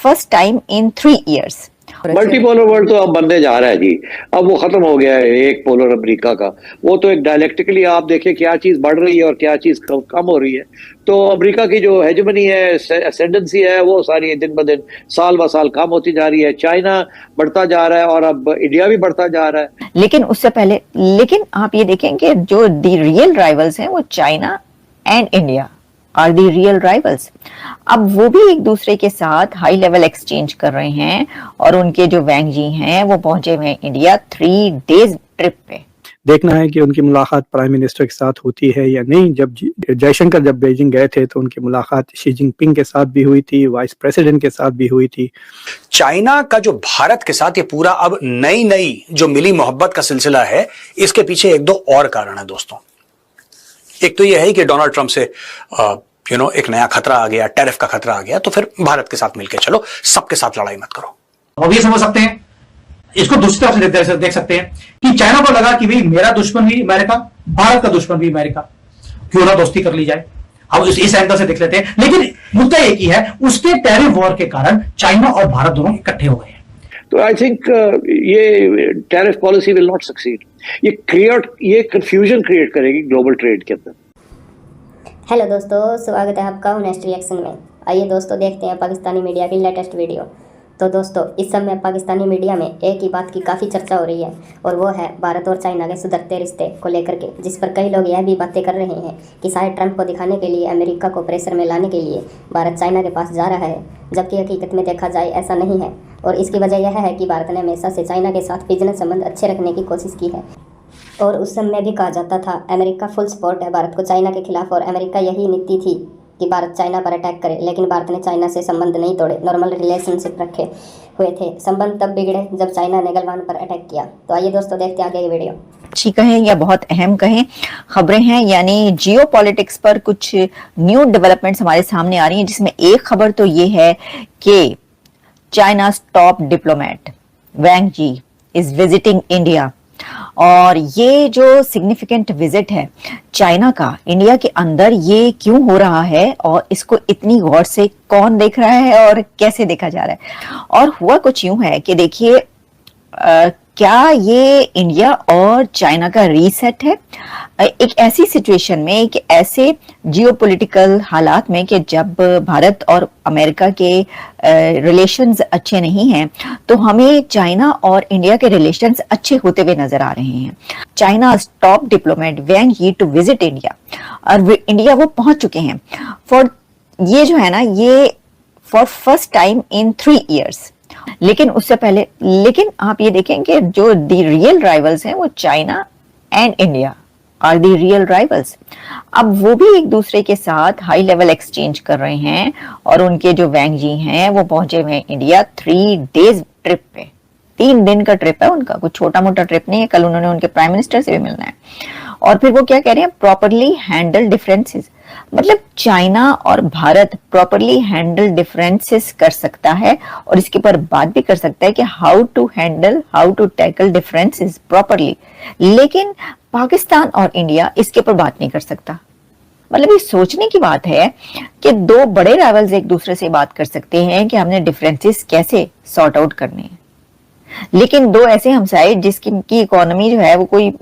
first time in 3 years. Multipolar world तो अब बनने जा रहा है जी। अब वो खत्म हो गया है एक पोलर अमेरिका का। वो तो एक डायलेक्टिकली आप देखिए क्या चीज बढ़ रही है और क्या चीज कम हो रही है। तो अमेरिका की जो हेजेमनी है, एसेंडेंसी है, वो सारी दिन ब दिन साल ब साल कम होती जा रही है। चाइना बढ़ता जा रहा है और अब इंडिया भी बढ़ता जा रहा है। लेकिन उससे पहले, लेकिन आप ये देखें कि जो दी रियल राइवल्स हैं वो China and India are the real rivals. अब वो भी एक दूसरे के साथ हाई लेवल एक्सचेंज कर रहे हैं और उनके जो वैंग जी हैं वो पहुंचे हुए हैं इंडिया 3 डेज ट्रिप पे। देखना है कि उनकी मुलाकात प्राइम मिनिस्टर के साथ होती है या नहीं। जब जयशंकर जब बीजिंग गए थे तो उनकी मुलाकात शी जिनपिंग के साथ भी हुई थी, वाइस प्रेसिडेंट के साथ भी हुई थी। चाइना का जो भारत के साथ ये पूरा अब नई जो मिली मोहब्बत का सिलसिला है, इसके पीछे एक दो और कारण है दोस्तों। एक तो यह है कि डोनाल्ड ट्रंप से एक नया खतरा आ गया, टैरिफ का खतरा आ गया, तो फिर भारत के साथ मिलकर चलो, सबके साथ लड़ाई मत करो। अब ये समझ सकते हैं, इसको दूसरी तरफ से देख सकते हैं कि चाइना को लगा कि भाई मेरा दुश्मन भी अमेरिका, भारत का दुश्मन भी अमेरिका, क्यों ना दोस्ती कर ली जाए। अब इस एंगल से देख लेते हैं। लेकिन मुद्दा एक ही है, उसके टैरिफ वॉर के कारण चाइना और भारत दोनों इकट्ठे हो गए हैं। तो आई थिंक ये tariff policy will not succeed. ये कंफ्यूजन क्रिएट करेगी ग्लोबल ट्रेड के अंदर। हेलो दोस्तों, स्वागत है आपका ऑनेस्ट रिएक्शन में। आइए दोस्तों देखते हैं पाकिस्तानी मीडिया की लेटेस्ट वीडियो। तो दोस्तों इस समय पाकिस्तानी मीडिया में एक ही बात की काफ़ी चर्चा हो रही है और वो है भारत और चाइना के सुधरते रिश्ते को लेकर के, जिस पर कई लोग यह भी बातें कर रहे हैं कि शायद ट्रंप को दिखाने के लिए, अमेरिका को प्रेशर में लाने के लिए भारत चाइना के पास जा रहा है, जबकि हकीकत में देखा जाए ऐसा नहीं है। और इसकी वजह यह है कि भारत ने हमेशा से चाइना के साथ बिजनेस संबंध अच्छे रखने की कोशिश की है। और उस समय भी कहा जाता था अमेरिका फुल सपोर्ट है भारत को चाइना के खिलाफ, और अमेरिका यही नीति थी कि भारत चाइना पर अटैक करे। लेकिन भारत ने चाइना से संबंध नहीं तोड़े, नॉर्मल रिलेशनशिप रखे हुए थे। संबंध तब बिगड़े जब चाइना ने गलवान पर अटैक किया। तो आइए दोस्तों देखते हैं आगे ये वीडियो। अच्छी कहें या बहुत अहम कहें खबरें हैं, यानी जियो पॉलिटिक्स पर कुछ न्यू डेवलपमेंट्स हमारे सामने आ रही हैं, जिसमें एक खबर तो ये है कि China top diplomat Wang Yi is visiting India. और ये जो सिग्निफिकेंट विजिट है चाइना का इंडिया के अंदर, ये क्यों हो रहा है और इसको इतनी गौर से कौन देख रहा है और कैसे देखा जा रहा है। और हुआ कुछ यूं है कि देखिए, क्या ये इंडिया और चाइना का रीसेट है एक ऐसी सिचुएशन में, एक ऐसे जियोपॉलिटिकल हालात में कि जब भारत और अमेरिका के रिलेशंस अच्छे नहीं हैं, तो हमें चाइना और इंडिया के रिलेशंस अच्छे होते हुए नजर आ रहे हैं। चाइना टॉप डिप्लोमेट वैंग यी टू विजिट इंडिया, और इंडिया वो पहुंच चुके हैं फॉर ये जो है ना, ये for first time in 3 years। लेकिन उससे पहले, लेकिन आप ये देखें कि जो दी रियल राइवल्स हैं वो China and India are the real rivals. अब वो भी एक दूसरे के साथ हाई लेवल एक्सचेंज कर रहे हैं और उनके जो वैंग जी हैं वो पहुंचे हुए हैं इंडिया 3 डेज ट्रिप पे। 3 दिन का ट्रिप है उनका, कुछ छोटा मोटा ट्रिप नहीं है। कल उन्होंने उनके प्राइम मिनिस्टर से भी मिलना है। और फिर वो क्या कह रहे हैं, प्रॉपरली हैंडल डिफरेंसेस। मतलब चाइना और भारत प्रॉपरली हैंडल डिफरेंसेस कर सकता है और इसके ऊपर बात भी कर सकता है कि how to tackle differences properly. लेकिन पाकिस्तान और इंडिया इसके ऊपर बात नहीं कर सकता। मतलब ये सोचने की बात है कि 2 बड़े राइवल्स एक दूसरे से बात कर सकते हैं कि हमने डिफरेंसेस कैसे सॉर्ट आउट करने हैं, लेकिन 2 ऐसे हमसाए जिसकी इकोनॉमी जो है वो कोई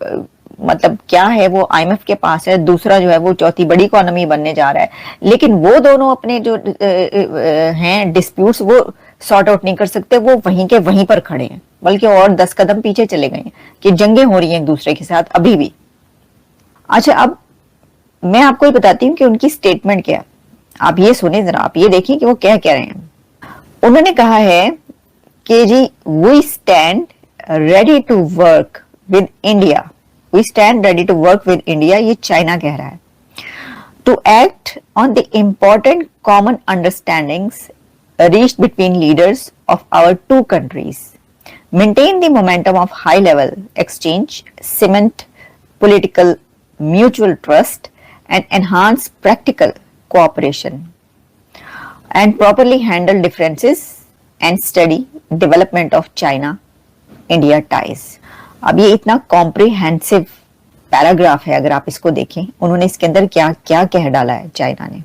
मतलब क्या है, वो IMF के पास है, दूसरा जो है वो चौथी बड़ी इकोनॉमी बनने जा रहा है, लेकिन वो दोनों अपने जो हैं डिस्प्यूट्स वो सॉर्ट आउट नहीं कर सकते। वो वहीं के वहीं पर खड़े हैं, बल्कि और 10 कदम पीछे चले गए हैं कि जंगें हो रही हैं एक दूसरे के साथ अभी भी। अच्छा, अब मैं आपको ये बताती हूँ कि उनकी स्टेटमेंट क्या है। आप ये सुने जरा, आप ये देखिए कि वो क्या कह रहे हैं। उन्होंने कहा है कि जी we stand ready to work with India, we stand ready to work with India, ये चाइना कह रहा है, to act on the important common understandings reached between leaders of our 2 countries, maintain the momentum of high-level exchange, cement political mutual trust, and enhance practical cooperation, and properly handle differences and study development of China-India ties। अब ये इतना comprehensive paragraph है, अगर आप इसको देखें, उन्होंने इसके अंदर क्या क्या कह डाला है चाइना ने।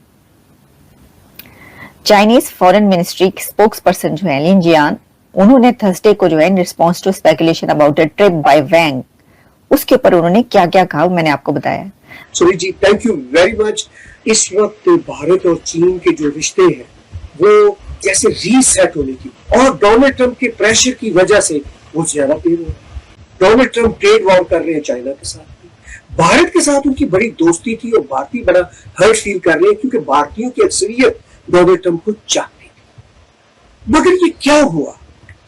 Chinese foreign ministry spokesperson पर्सन जो है लिन जियान, उन्होंने थर्सडे को जो है in response to speculation about a trip by Wang, उसके ऊपर उन्होंने क्या क्या कहा मैंने आपको बताया। Sunil ji, thank you very much. इस वक्त भारत और चीन के जो रिश्ते हैं वो जैसे रीसेट होने की, और डोनाल्ड ट्रंप के प्रेशर की वजह से वो ज्यादा तेज हो रहा है। डोनाल्ड ट्रंप ट्रेड वॉर कर रहे हैं चाइना के साथ, भारत के साथ उनकी बड़ी दोस्ती थी और भारतीय बड़ा हर्ट फील कर रहे हैं क्योंकि भारतीयों की अक्सरियत डोनाल्ड ट्रंप को चाहती थी। मगर ये क्या हुआ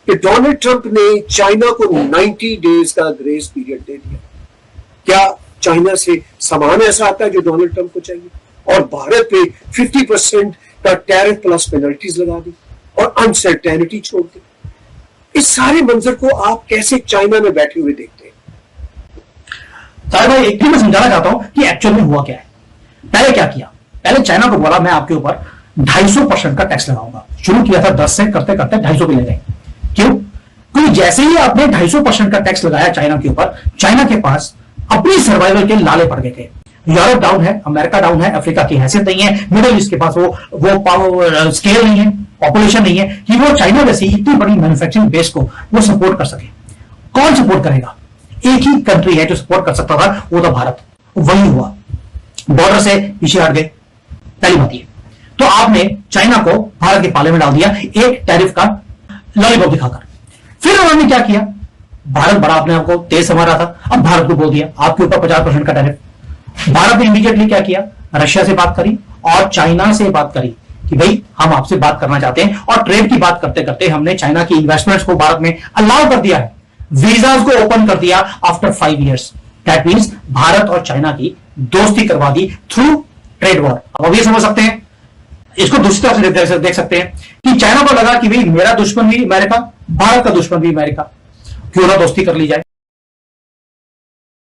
कि डोनाल्ड ट्रंप ने चाइना को 90 डेज का ग्रेस पीरियड दे दिया। क्या चाइना से सामान ऐसा आता है जो डोनाल्ड ट्रंप को चाहिए, और भारत पे 50% का टैरिफ प्लस पेनल्टीज लगा दी और अनसर्टेनिटी छोड़ दी। इस सारे मंजर को आप कैसे चाइना में बैठे हुए देखते हैं? साहिब भाई, एक भी मैं समझाना चाहता हूं कि एक्चुअल में हुआ क्या है। पहले क्या किया, पहले चाइना को बोला मैं आपके ऊपर 250% का टैक्स लगाऊंगा। शुरू किया था 10 से, करते करते 250 पे ले गए। क्यों? क्योंकि जैसे ही आपने 250% का टैक्स लगाया चाइना के ऊपर, चाइना के पास अपनी सर्वाइवल के लाले पड़ गए थे। यूरोप डाउन है, अमेरिका डाउन है, अफ्रीका की हैसियत नहीं है, मिडिल ईस्ट के पास वो पावर स्केल नहीं है, पॉपुलेशन नहीं है कि वो चाइना जैसी इतनी बड़ी मैन्युफैक्चरिंग बेस को वो सपोर्ट कर सके। कौन सपोर्ट करेगा? एक ही कंट्री है जो सपोर्ट कर सकता था, वो था भारत। वही हुआ, बॉर्डर से पीछे हट गए। पहली बात ये, तो आपने चाइना को भारत के पाले में डाल दिया एक टैरिफ का लॉलीपॉप दिखाकर। फिर उन्होंने क्या किया, भारत बड़ा अपने आप को तेज समझ रहा था, अब भारत को बोल दिया आपके ऊपर 50% का टैरिफ। भारत ने इमीडिएटली क्या किया, रशिया से बात करी और चाइना से बात करी कि भाई हम आपसे बात करना चाहते हैं, और ट्रेड की बात करते करते हमने चाइना की इन्वेस्टमेंट्स को भारत में अलाउ कर दिया है, वीजाज को ओपन कर दिया after 5 years। That means Bharat और चाइना की दोस्ती करवा दी थ्रू ट्रेड वॉर। अब ये समझ सकते हैं, इसको दूसरी तरफ से देख सकते हैं कि चाइना को लगा कि भाई मेरा दुश्मन भी अमेरिका, भारत का दुश्मन भी अमेरिका, क्यों ना दोस्ती कर ली जाए।